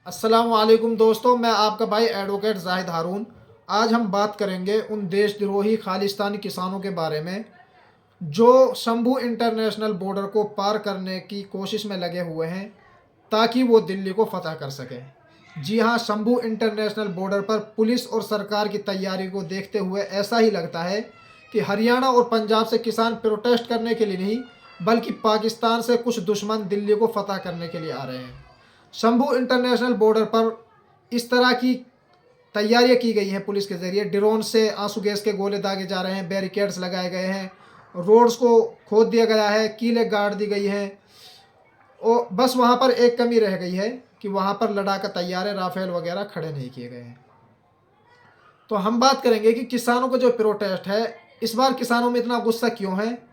अस्सलाम वालेकुम दोस्तों, मैं आपका भाई एडवोकेट जाहिद हारून। आज हम बात करेंगे उन देशद्रोही खालिस्तानी किसानों के बारे में जो शंभू इंटरनेशनल बॉर्डर को पार करने की कोशिश में लगे हुए हैं ताकि वो दिल्ली को फतह कर सकें। जी हाँ, शंभू इंटरनेशनल बॉर्डर पर पुलिस और सरकार की तैयारी को देखते हुए ऐसा ही लगता है कि हरियाणा और पंजाब से किसान प्रोटेस्ट करने के लिए नहीं बल्कि पाकिस्तान से कुछ दुश्मन दिल्ली को फतह करने के लिए आ रहे हैं। शंभू इंटरनेशनल बॉर्डर पर इस तरह की तैयारियां की गई हैं पुलिस के ज़रिए। ड्रोन से आंसू गैस के गोले दागे जा रहे हैं, बैरिकेड्स लगाए गए हैं, रोड्स को खोद दिया गया है, कीलें गाड़ दी गई हैं। और बस वहाँ पर एक कमी रह गई है कि वहाँ पर लड़ाका तैयार है, राफेल वगैरह खड़े नहीं किए गए हैं। तो हम बात करेंगे कि किसानों का जो प्रोटेस्ट है, इस बार किसानों में इतना गुस्सा क्यों है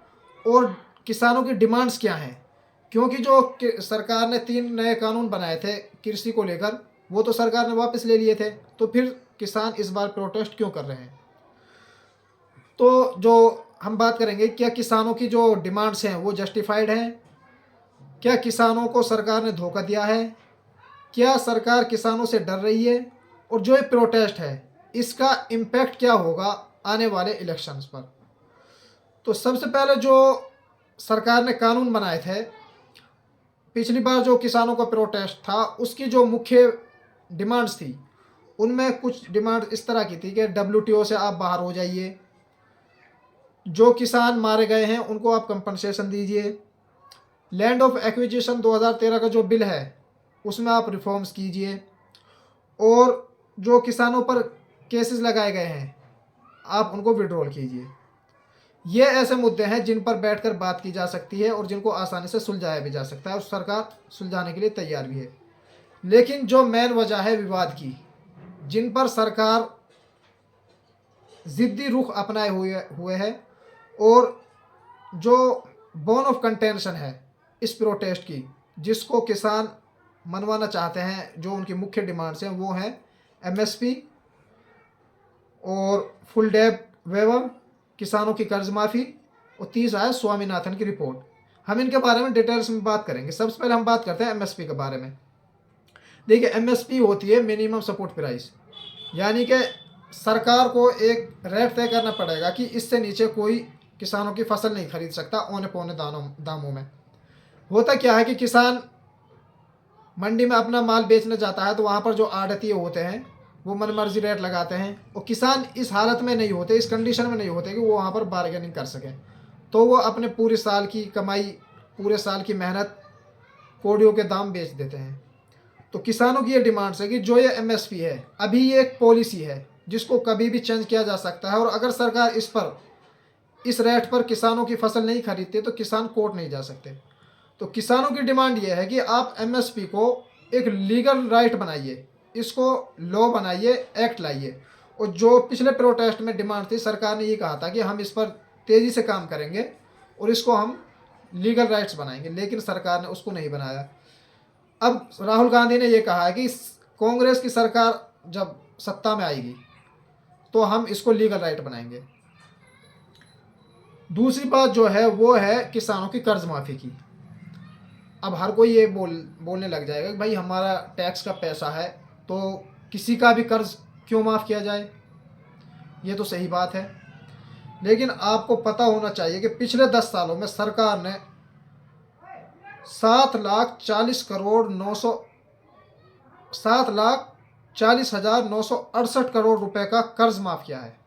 और किसानों की डिमांड्स क्या हैं। क्योंकि जो सरकार ने 3 नए कानून बनाए थे कृषि को लेकर, वो तो सरकार ने वापस ले लिए थे, तो फिर किसान इस बार प्रोटेस्ट क्यों कर रहे हैं। तो जो हम बात करेंगे, क्या किसानों की जो डिमांड्स हैं वो जस्टिफाइड हैं, क्या किसानों को सरकार ने धोखा दिया है, क्या सरकार किसानों से डर रही है, और जो ये प्रोटेस्ट है इसका इम्पैक्ट क्या होगा आने वाले इलेक्शंस पर। तो सबसे पहले जो सरकार ने कानून बनाए थे, पिछली बार जो किसानों का प्रोटेस्ट था उसकी जो मुख्य डिमांड्स थी, उनमें कुछ डिमांड इस तरह की थी कि WTO से आप बाहर हो जाइए, जो किसान मारे गए हैं उनको आप कंपनसेशन दीजिए, लैंड ऑफ एक्विजिशन 2013 का जो बिल है उसमें आप रिफॉर्म्स कीजिए, और जो किसानों पर केसेस लगाए गए हैं आप उनको विड्रॉल कीजिए। ये ऐसे मुद्दे हैं जिन पर बैठकर बात की जा सकती है और जिनको आसानी से सुलझाया भी जा सकता है, और सरकार सुलझाने के लिए तैयार भी है। लेकिन जो मेन वजह है विवाद की, जिन पर सरकार ज़िद्दी रुख अपनाए हुए है, और जो बोन ऑफ कंटेंशन है इस प्रोटेस्ट की, जिसको किसान मनवाना चाहते हैं, जो उनकी मुख्य डिमांड्स हैं वो हैं MSP और फुल डेप्ट वेवर, किसानों की कर्ज माफ़ी, और तीसरा है स्वामीनाथन की रिपोर्ट। हम इनके बारे में डिटेल्स में बात करेंगे। सबसे पहले हम बात करते हैं MSP के बारे में। देखिए, MSP होती है मिनिमम सपोर्ट प्राइस, यानी कि सरकार को एक रेट तय करना पड़ेगा कि इससे नीचे कोई किसानों की फसल नहीं खरीद सकता औने पौने दामों में। होता क्या है कि किसान मंडी में अपना माल बेचने जाता है तो वहाँ पर जो आड़तिये होते हैं वो मनमर्जी रेट लगाते हैं, और किसान इस हालत में नहीं होते, इस कंडीशन में नहीं होते कि वो वहाँ पर बार्गेनिंग कर सकें। तो वो अपने पूरे साल की कमाई, पूरे साल की मेहनत कोड़ियों के दाम बेच देते हैं। तो किसानों की ये डिमांड्स है कि जो ये MSP है, अभी ये एक पॉलिसी है जिसको कभी भी चेंज किया जा सकता है, और अगर सरकार इस रेट पर किसानों की फसल नहीं खरीदती तो किसान कोर्ट नहीं जा सकते। तो किसानों की डिमांड ये है कि आप MSP को एक लीगल राइट बनाइए, इसको लॉ बनाइए, एक्ट लाइए। और जो पिछले प्रोटेस्ट में डिमांड थी, सरकार ने ये कहा था कि हम इस पर तेज़ी से काम करेंगे और इसको हम लीगल राइट्स बनाएंगे, लेकिन सरकार ने उसको नहीं बनाया। अब राहुल गांधी ने ये कहा है कि कांग्रेस की सरकार जब सत्ता में आएगी तो हम इसको लीगल राइट बनाएंगे। दूसरी बात जो है वो है किसानों की कर्ज माफ़ी की। अब हर कोई ये बोलने लग जाएगा कि भाई हमारा टैक्स का पैसा है तो किसी का भी कर्ज क्यों माफ़ किया जाए। ये तो सही बात है, लेकिन आपको पता होना चाहिए कि पिछले 10 सालों में सरकार ने 7,40,968 करोड़ रुपए का कर्ज माफ़ किया है।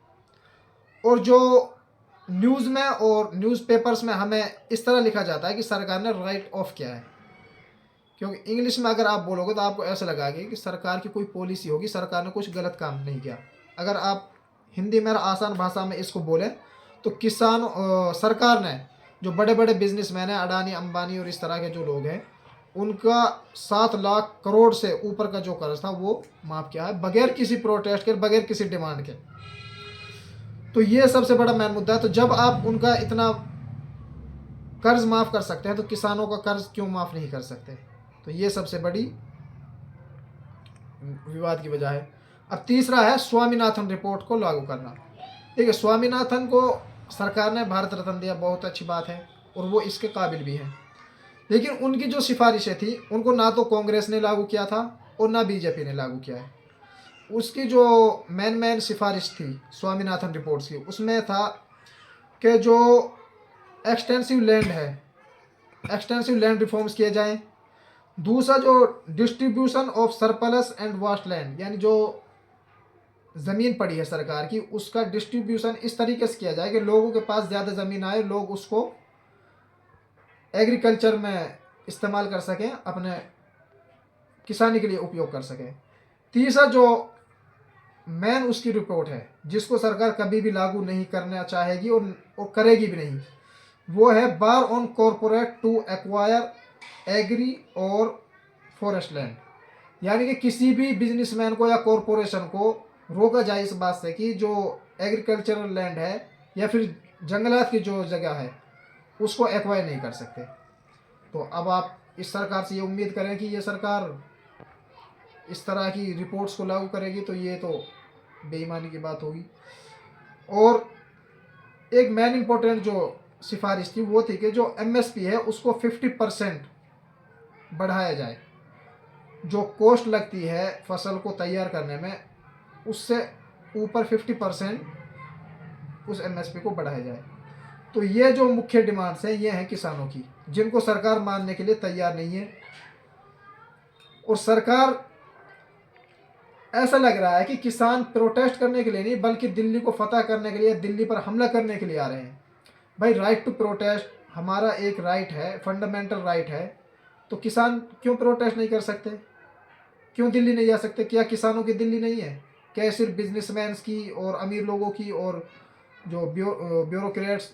और जो न्यूज़ में और न्यूज़पेपर्स में हमें इस तरह लिखा जाता है कि सरकार ने राइट ऑफ किया है, क्योंकि इंग्लिश में अगर आप बोलोगे तो आपको ऐसा लगेगा कि सरकार की कोई पॉलिसी होगी, सरकार ने कुछ गलत काम नहीं किया। अगर आप हिंदी में आसान भाषा में इसको बोलें तो सरकार ने जो बड़े बड़े बिजनेसमैन हैं, अडानी अंबानी और इस तरह के जो लोग हैं, उनका 7 लाख करोड़ से ऊपर का जो कर्ज था वो माफ़ किया है, बगैर किसी प्रोटेस्ट के, बगैर किसी डिमांड के। तो ये सबसे बड़ा मेन मुद्दा है। तो जब आप उनका इतना कर्ज माफ़ कर सकते हैं तो किसानों का कर्ज क्यों माफ़ नहीं कर सकते। तो ये सबसे बड़ी विवाद की वजह है। अब तीसरा है स्वामीनाथन रिपोर्ट को लागू करना। देखिए, स्वामीनाथन को सरकार ने भारत रत्न दिया, बहुत अच्छी बात है, और वो इसके काबिल भी हैं। लेकिन उनकी जो सिफारिशें थी उनको ना तो कांग्रेस ने लागू किया था और ना बीजेपी ने लागू किया है। उसकी जो मेन सिफारिश थी स्वामीनाथन रिपोर्ट्स की, उसमें था कि जो एक्सटेंसिव लैंड है, एक्सटेंसिव लैंड रिफॉर्म्स किए जाएं। दूसरा, जो distribution of surplus and vast land, यानी जो ज़मीन पड़ी है सरकार की, उसका डिस्ट्रीब्यूशन इस तरीके से किया जाए कि लोगों के पास ज़्यादा ज़मीन आए, लोग उसको एग्रीकल्चर में इस्तेमाल कर सकें, अपने किसानी के लिए उपयोग कर सकें। तीसरा, जो मेन उसकी रिपोर्ट है जिसको सरकार कभी भी लागू नहीं करना चाहेगी और करेगी भी नहीं, वो है bar on corporate to acquire agri और फॉरेस्ट लैंड। यानी कि किसी भी बिजनेसमैन को या कॉरपोरेशन को रोका जाए इस बात से कि जो एग्रीकल्चरल लैंड है या फिर जंगलात की जो जगह है उसको एक्वायर नहीं कर सकते। तो अब आप इस सरकार से ये उम्मीद करें कि ये सरकार इस तरह की रिपोर्ट्स को लागू करेगी, तो ये तो बेईमानी की बात होगी। और एक मेन इम्पोर्टेंट जो सिफारिश थी वो थी कि जो एमएसपी है उसको 50% बढ़ाया जाए। जो कॉस्ट लगती है फसल को तैयार करने में, उससे ऊपर 50% उस एमएसपी को बढ़ाया जाए। तो ये जो मुख्य डिमांड्स हैं ये हैं किसानों की, जिनको सरकार मानने के लिए तैयार नहीं है। और सरकार, ऐसा लग रहा है कि किसान प्रोटेस्ट करने के लिए नहीं बल्कि दिल्ली को फतह करने के लिए, दिल्ली पर हमला करने के लिए आ रहे हैं। भाई, राइट टू प्रोटेस्ट हमारा एक राइट है, फंडामेंटल राइट है। तो किसान क्यों प्रोटेस्ट नहीं कर सकते? क्यों दिल्ली नहीं जा सकते? क्या किसानों की दिल्ली नहीं है? क्या सिर्फ बिजनेसमैन्स की और अमीर लोगों की और जो ब्यूरोक्रेट्स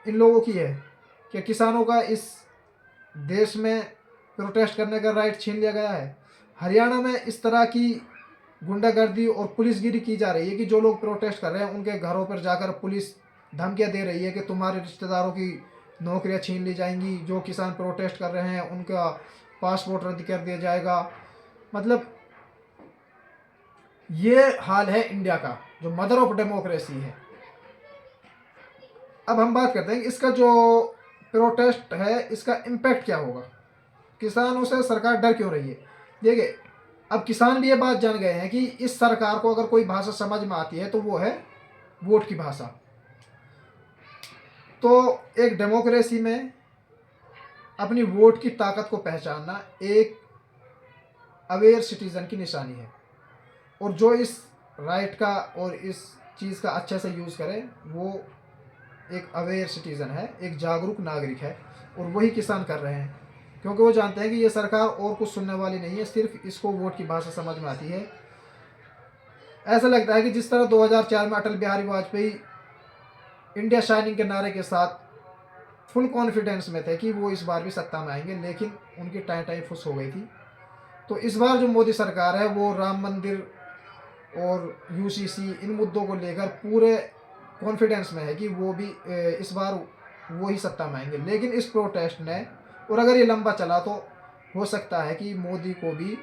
इन लोगों की है? क्या किसानों का इस देश में प्रोटेस्ट करने का राइट छीन लिया गया है? हरियाणा में इस तरह की गुंडागर्दी और पुलिसगिरी की जा रही है कि जो लोग प्रोटेस्ट कर रहे हैं उनके घरों पर जाकर पुलिस धमकियां दे रही है कि तुम्हारे रिश्तेदारों की नौकरियां छीन ली जाएंगी, जो किसान प्रोटेस्ट कर रहे हैं उनका पासपोर्ट रद्द कर दिया जाएगा। मतलब ये हाल है इंडिया का, जो मदर ऑफ डेमोक्रेसी है। अब हम बात करते हैं कि इसका जो प्रोटेस्ट है इसका इम्पैक्ट क्या होगा, किसानों से सरकार डर क्यों रही है। देखिए, अब किसान भी ये बात जान गए हैं कि इस सरकार को अगर कोई भाषा समझ में आती है तो वो है वोट की भाषा। तो एक डेमोक्रेसी में अपनी वोट की ताकत को पहचानना एक अवेयर सिटीजन की निशानी है। और जो इस राइट का और इस चीज़ का अच्छे से यूज़ करे वो एक अवेयर सिटीज़न है, एक जागरूक नागरिक है। और वही किसान कर रहे हैं, क्योंकि वो जानते हैं कि ये सरकार और कुछ सुनने वाली नहीं है, सिर्फ इसको वोट की भाषा समझ में आती है। ऐसा लगता है कि जिस तरह 2004 में अटल बिहारी वाजपेयी इंडिया शाइनिंग के नारे के साथ फुल कॉन्फिडेंस में थे कि वो इस बार भी सत्ता में आएंगे, लेकिन उनकी टाई फुस हो गई थी। तो इस बार जो मोदी सरकार है वो राम मंदिर और यूसीसी इन मुद्दों को लेकर पूरे कॉन्फिडेंस में है कि वो भी इस बार वो ही सत्ता में आएंगे। लेकिन इस प्रोटेस्ट ने, और अगर ये लंबा चला तो हो सकता है कि मोदी को भी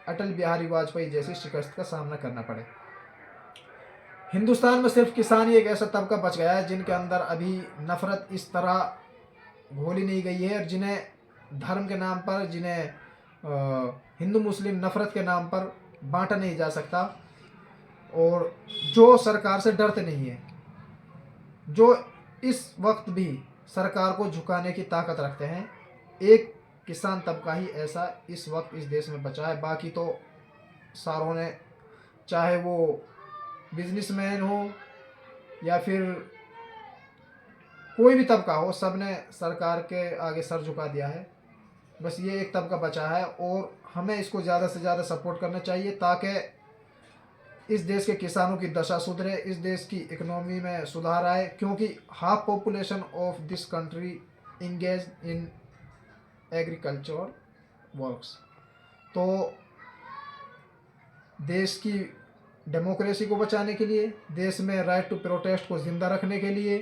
अटल बिहारी वाजपेयी जैसी शिकस्त का सामना करना पड़े। हिंदुस्तान में सिर्फ किसान ही एक ऐसा तबका बच गया है जिनके अंदर अभी नफरत इस तरह घोली नहीं गई है, और जिन्हें धर्म के नाम पर, जिन्हें हिंदू मुस्लिम नफरत के नाम पर बांटा नहीं जा सकता, और जो सरकार से डरते नहीं है, जो इस वक्त भी सरकार को झुकाने की ताकत रखते हैं। एक किसान तबका ही ऐसा इस वक्त इस देश में बचा है। बाकी तो सारों ने, चाहे वो बिजनेसमैन हो या फिर कोई भी तबका हो, सब ने सरकार के आगे सर झुका दिया है। बस ये एक तबका बचा है और हमें इसको ज़्यादा से ज़्यादा सपोर्ट करना चाहिए ताकि इस देश के किसानों की दशा सुधरे, इस देश की इकोनॉमी में सुधार आए। क्योंकि half population of this country engage in agriculture works. तो देश की डेमोक्रेसी को बचाने के लिए, देश में राइट टू प्रोटेस्ट को ज़िंदा रखने के लिए,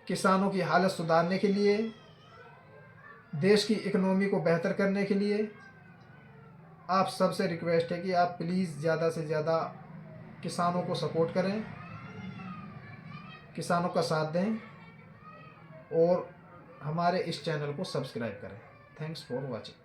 किसानों की हालत सुधारने के लिए, देश की इकोनॉमी को बेहतर करने के लिए आप सबसे रिक्वेस्ट है कि आप प्लीज़ ज़्यादा से ज़्यादा किसानों को सपोर्ट करें, किसानों का साथ दें और हमारे इस चैनल को सब्सक्राइब करें। Thanks for watching.